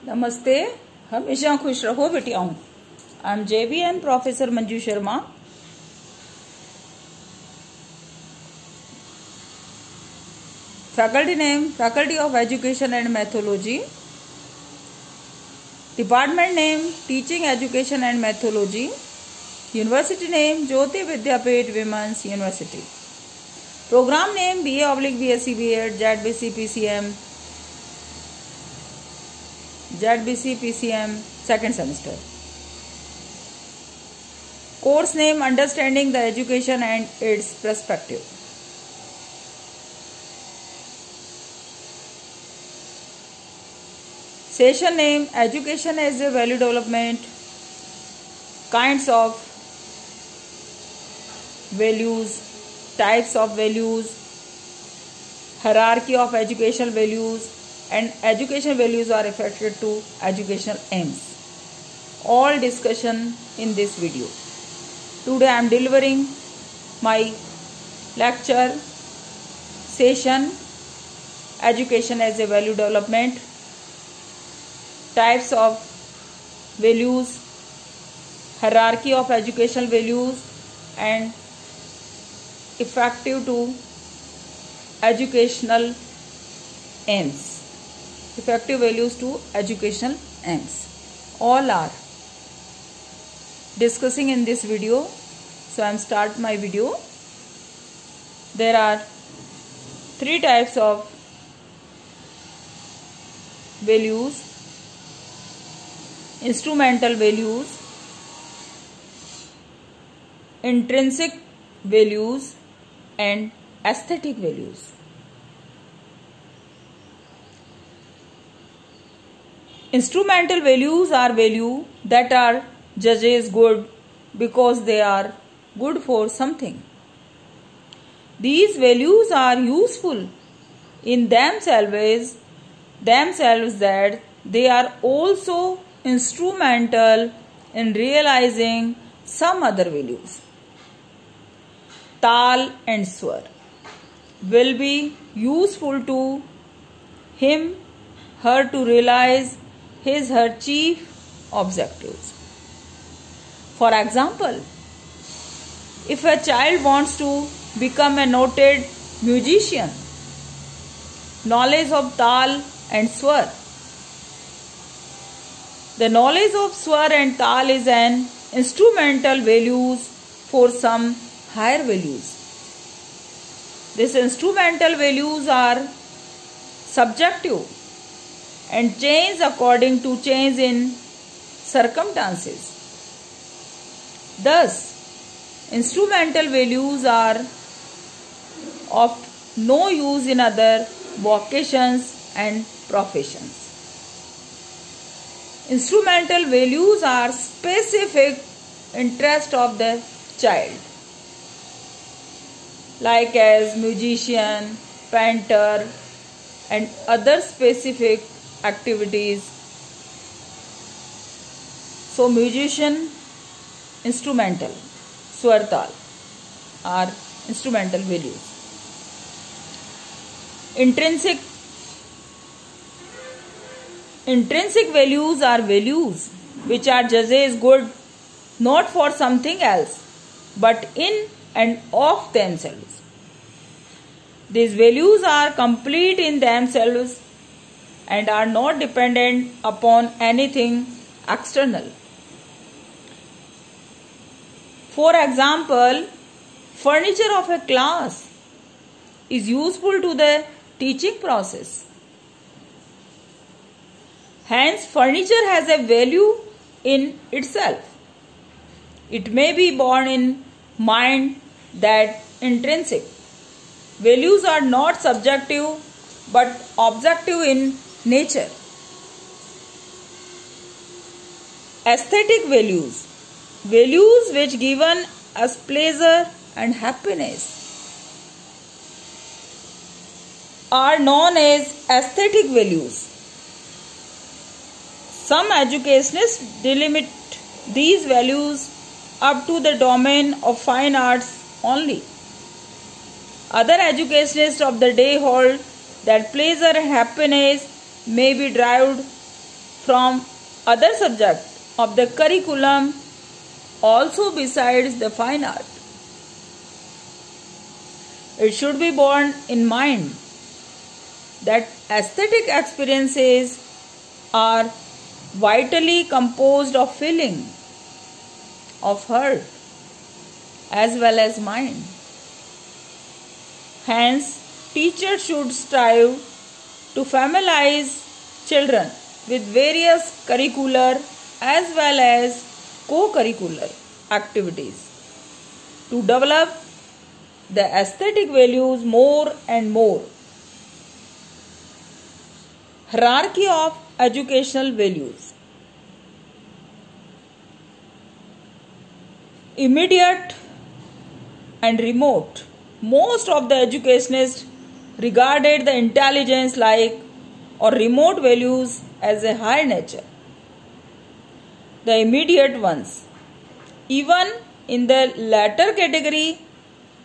नमस्ते, हमेशा खुश रहो बेटियाओं। I am JBN professor Manju Sharma. Faculty name faculty of education and methodology. Department name teaching education and methodology. University name Jyoti Vidyapeeth women's university. Programme name BA/BSc B.Ed ZBC PCM second semester. Course name Understanding the Education and its Perspective. Session name Education as a Value Development. Kinds of values, types of values, hierarchy of educational values, and educational values are affected to educational aims. All discussion in this video. Today I am delivering my lecture session Education as a Value Development, types of values, hierarchy of educational values, and effective to educational aims. Effective values to educational aims. All are discussing in this video. So I am start my video. There are three types of values: instrumental values, intrinsic values, and aesthetic values. Instrumental values are values that are judged good because they are good for something. These values are useful in themselves that they are also instrumental in realizing some other values. Tal and swar will be useful to him, her to realize her chief objectives. For example, if a child wants to become a noted musician, knowledge of tal and swar. The knowledge of swar and tal is an instrumental values for some higher values. These instrumental values are subjective and change according to change in circumstances. Thus, instrumental values are of no use in other vocations and professions. Instrumental values are specific interest of the child, like as musician, painter, and other specific activities. So musician, instrumental, swar, tal are instrumental values. Intrinsic values are values which are judged as good not for something else but in and of themselves. These values are complete in themselves and are not dependent upon anything external. For example, furniture of a class is useful to the teaching process. Hence, furniture has a value in itself. It may be born in mind that intrinsic. Values are not subjective but objective in nature. Aesthetic values, values which given us pleasure and happiness, are known as aesthetic values. Some educationists delimit these values up to the domain of fine arts only. Other educationists of the day hold that pleasure and happiness may be derived from other subjects of the curriculum also besides the fine art. It should be borne in mind that aesthetic experiences are vitally composed of feeling, of heart, as well as mind. Hence, teachers should strive to familiarize children with various curricular as well as co-curricular activities to develop the aesthetic values more and more. Hierarchy of educational values. Immediate and remote. Most of the educationists regarded the intelligence like or remote values as a higher nature. The immediate ones. Even in the latter category,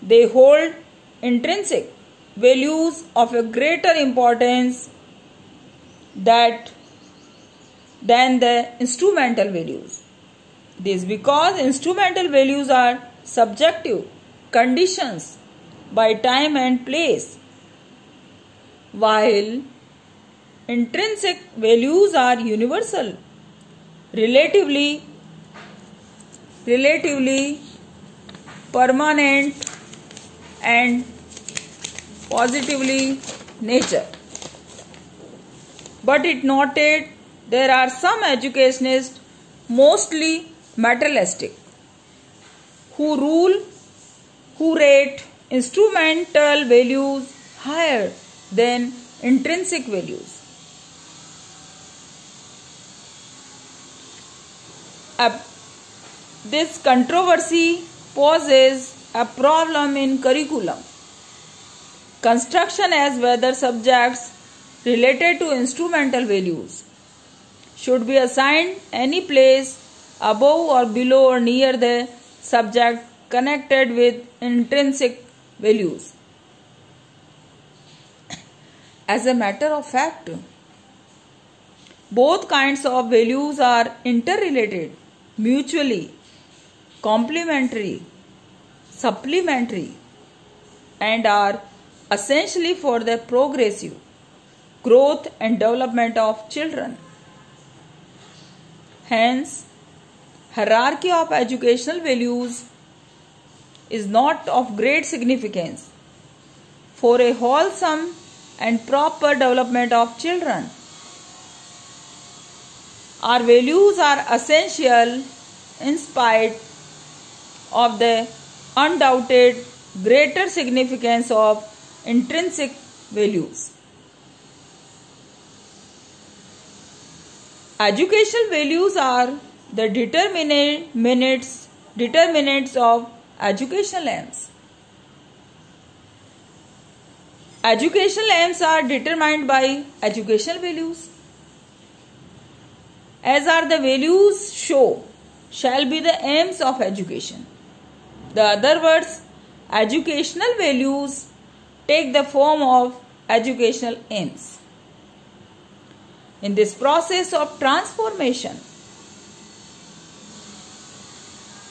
they hold intrinsic values of a greater importance than the instrumental values. This because instrumental values are subjective conditions by time and place, while intrinsic values are universal, relatively permanent and positively nature. But it noted there are some educationists, mostly materialistic, who rate instrumental values higher than intrinsic values. This controversy poses a problem in curriculum construction as whether subjects related to instrumental values should be assigned any place above or below or near the subject connected with intrinsic values. As a matter of fact, both kinds of values are interrelated, mutually complementary, supplementary, and are essentially for the progressive growth and development of children. Hence, hierarchy of educational values is not of great significance for a wholesome and proper development of children. Our values are essential in spite of the undoubted greater significance of intrinsic values. Educational values are the determinants of educational aims. Educational aims are determined by educational values. As are the values show, shall be the aims of education. In other words, educational values take the form of educational aims. In this process of transformation,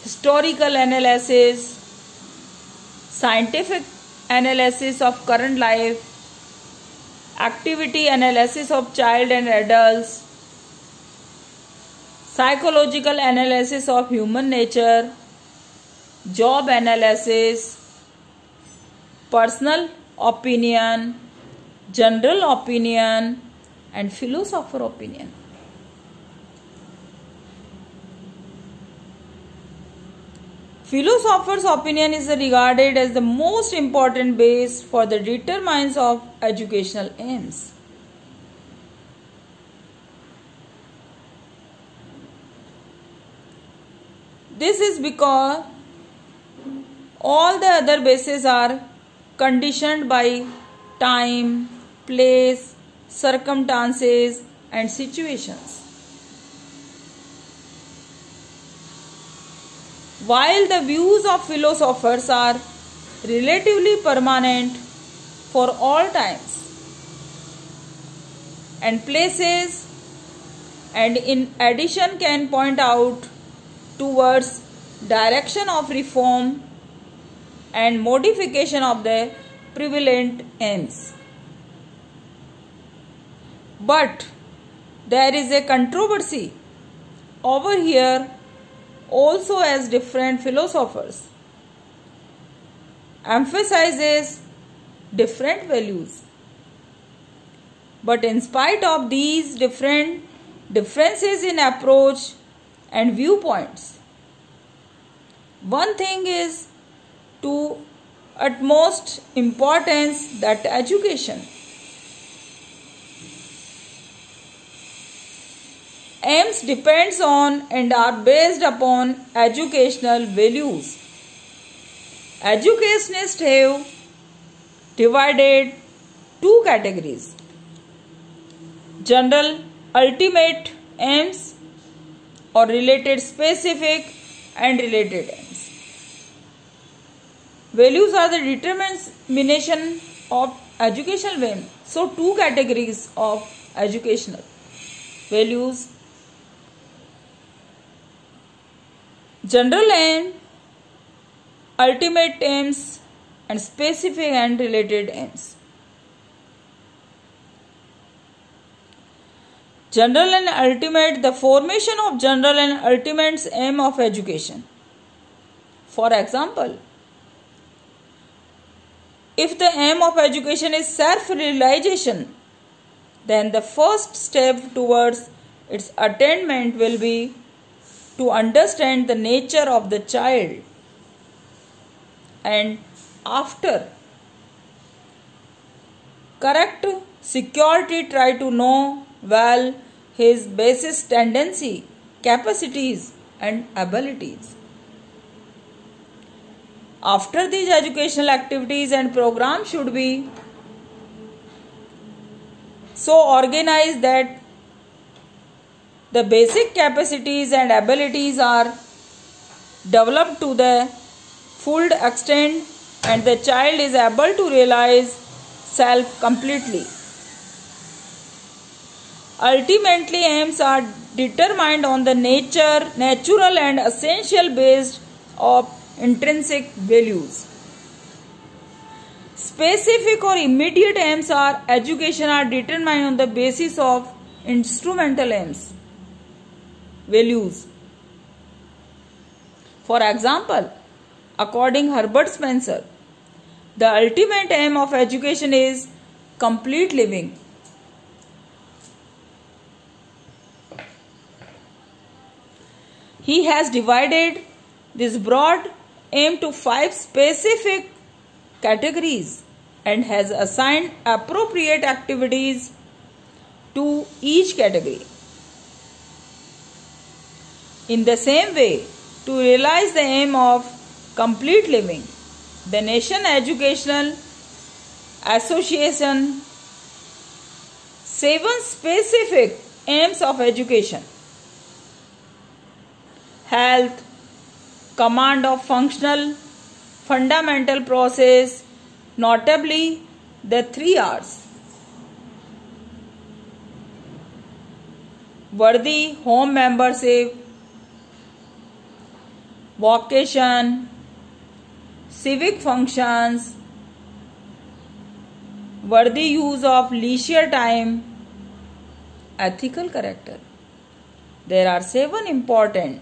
historical analysis, scientific analysis of current life, activity analysis of child and adults, psychological analysis of human nature, job analysis, personal opinion, general opinion, and philosopher opinion. Philosopher's opinion is regarded as the most important base for the determinants of educational aims. This is because all the other bases are conditioned by time, place, circumstances, and situations. While the views of philosophers are relatively permanent for all times and places, and in addition can point out towards direction of reform and modification of the prevalent aims. But there is a controversy over here also, as different philosophers emphasizes different values. But in spite of these differences in approach and viewpoints, one thing is to utmost importance, that education. Aims depends on and are based upon educational values. Educationists have divided two categories: general ultimate aims or related specific and related aims. Values are the determination of educational aim. So two categories of educational values: general aim, ultimate aims, and specific and related aims. General and ultimate, the formation of general and ultimate aim of education. For example, if the aim of education is self-realization, then the first step towards its attainment will be to understand the nature of the child, and after correct security try to know well his basis tendency, capacities and abilities. After these educational activities and programs should be so organized that the basic capacities and abilities are developed to the full extent and the child is able to realize self completely. Ultimately, aims are determined on the natural and essential based of intrinsic values. Specific or immediate aims are education are determined on the basis of instrumental aims, values. For example, according Herbert Spencer, the ultimate aim of education is complete living. He has divided this broad aim to 5 specific categories and has assigned appropriate activities to each category. In the same way, to realize the aim of complete living, the Nation Educational Association 7 specific aims of education: health, command of functional, fundamental process, notably the 3 R's: worthy home membership, vocation, civic functions, worthy use of leisure time, ethical character. There are 7 important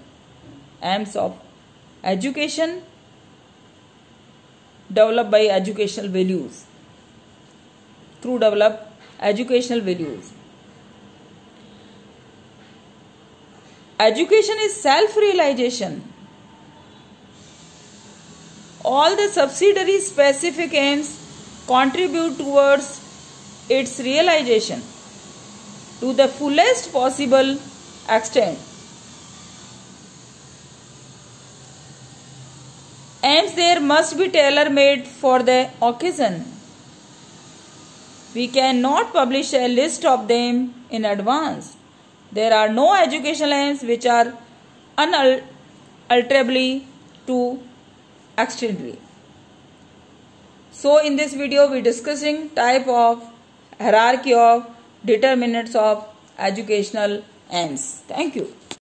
aims of education developed by educational values, through developed educational values. Education is self-realization. All the subsidiary specific aims contribute towards its realization to the fullest possible extent. Aims there must be tailor-made for the occasion. We cannot publish a list of them in advance. There are no educational aims which are unalterably to externally. So in this video we are discussing type of hierarchy of determinants of educational ends. Thank you.